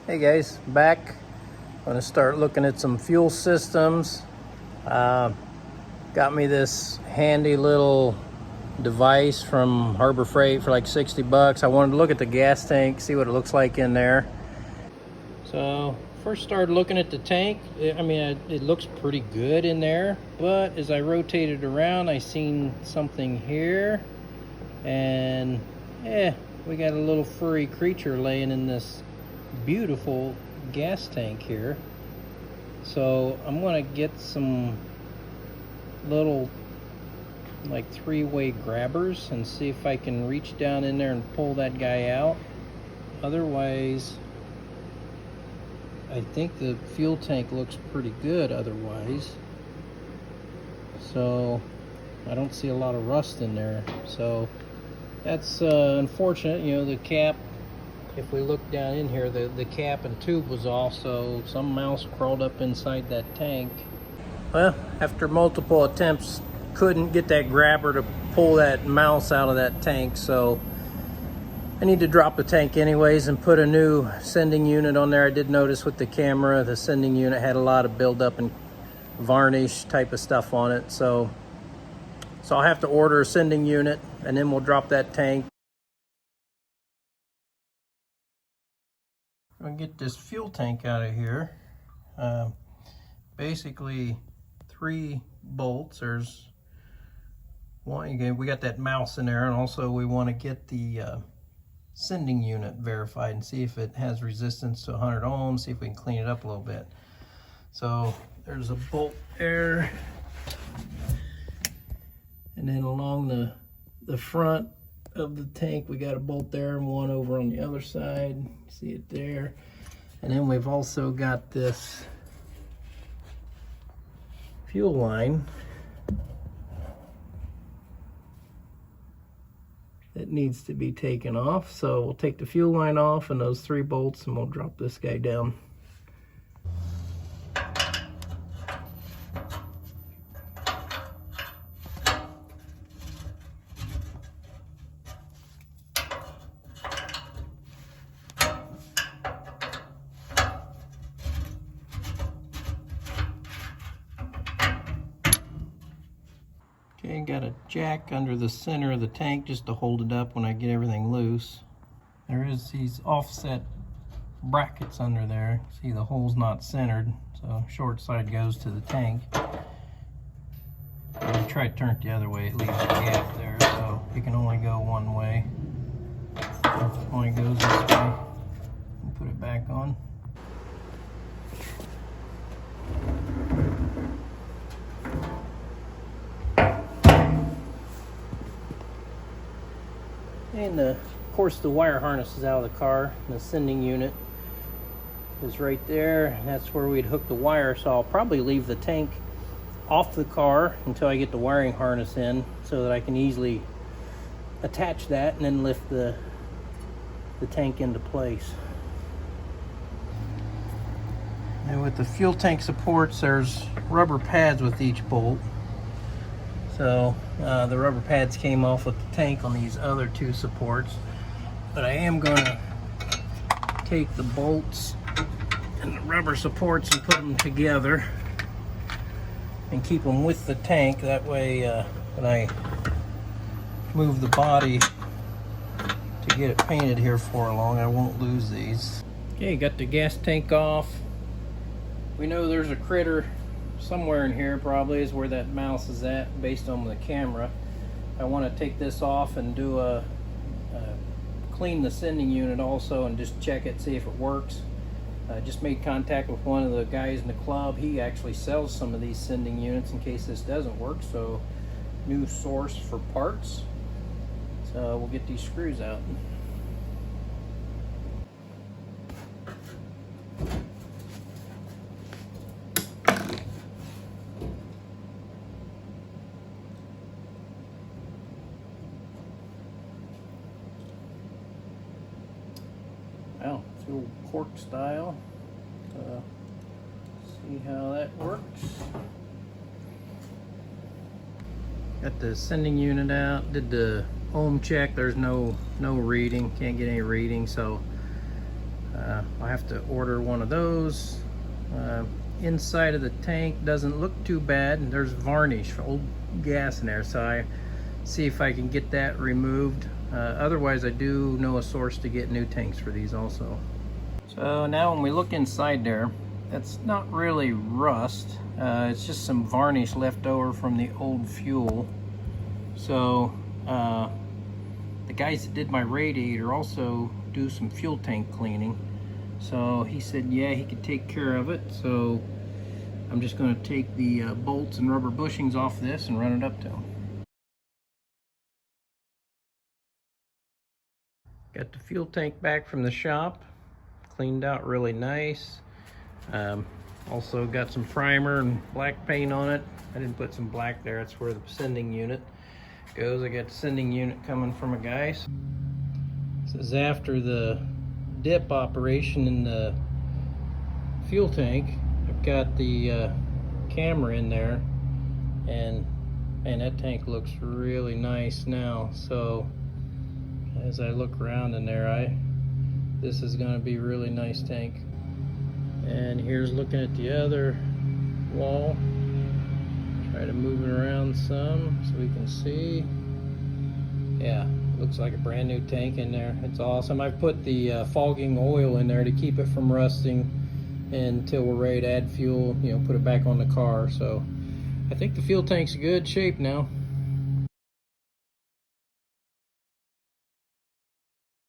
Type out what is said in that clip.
Hey guys, back. I'm gonna start looking at some fuel systems. Got me this handy little device from Harbor Freight for like 60 bucks. I wanted to look at the gas tank, see what it looks like in there. So first started looking at the tank. It looks pretty good in there, but as I rotated around, I seen something here, and we got a little furry creature laying in this beautiful gas tank here. So I'm gonna get some little like three-way grabbers and see if I can reach down in there and pull that guy out. Otherwise, I think the fuel tank looks pretty good otherwise. So I don't see a lot of rust in there. So that's unfortunate. You know, the cap, if we look down in here, the cap and tube was off, so some mouse crawled up inside that tank. Well, after multiple attempts, couldn't get that grabber to pull that mouse out of that tank, so I need to drop the tank anyways and put a new sending unit on there. I did notice with the camera, the sending unit had a lot of buildup and varnish type of stuff on it, so I'll have to order a sending unit and then we'll drop that tank. I'll get this fuel tank out of here. Basically 3 bolts. There's one, again, we got that mouse in there, and also we want to get the sending unit verified and see if it has resistance to 100 ohms, see if we can clean it up a little bit. So there's a bolt there, and then along the front of the tank we got a bolt there and one over on the other side. See it there. And then we've also got this fuel line that needs to be taken off. So we'll take the fuel line off and those 3 bolts and we'll drop this guy down. Okay, got a jack under the center of the tank just to hold it up when I get everything loose. There is these offset brackets under there. See, the hole's not centered, so short side goes to the tank. If you try to turn it the other way, it leaves a gap there, so it can only go one way. So it only goes this way. We'll put it back on. And of course the wire harness is out of the car. The sending unit is right there. That's where we'd hook the wire, so I'll probably leave the tank off the car until I get the wiring harness in so that I can easily attach that and then lift the tank into place. And with the fuel tank supports, there's rubber pads with each bolt. So the rubber pads came off with the tank on these other 2 supports. But I am going to take the bolts and the rubber supports and put them together and keep them with the tank. That way when I move the body to get it painted here for long, I won't lose these. Okay, got the gas tank off. We know there's a critter somewhere in here, probably is where that mouse is at based on the camera. I want to take this off and do a clean the sending unit also and just check it, see if it works. I just made contact with one of the guys in the club. He actually sells some of these sending units in case this doesn't work, so new source for parts. So we'll get these screws out. Wow, it's a little cork style. See how that works. Got the sending unit out, did the ohm check. There's no reading, can't get any reading, so I'll have to order one of those. Inside of the tank doesn't look too bad. There's varnish, old gas in there, so I see if I can get that removed. Otherwise, I do know a source to get new tanks for these also. So now when we look inside there, that's not really rust. It's just some varnish left over from the old fuel. So the guys that did my radiator also do some fuel tank cleaning. So he said, yeah, he could take care of it. So I'm just going to take the bolts and rubber bushings off this and run it up to him. Got the fuel tank back from the shop, cleaned out really nice. Also got some primer and black paint on it. I didn't put some black there, that's where the sending unit goes. I got the sending unit coming from a guy. This is after the dip operation in the fuel tank. I've got the camera in there, and man, that tank looks really nice now. So as I look around in there, this is going to be a really nice tank. And here's looking at the other wall. Try to move it around some so we can see. Yeah, looks like a brand new tank in there. It's awesome. I've put the fogging oil in there to keep it from rusting until we're ready to add fuel, put it back on the car. So I think the fuel tank's in good shape now.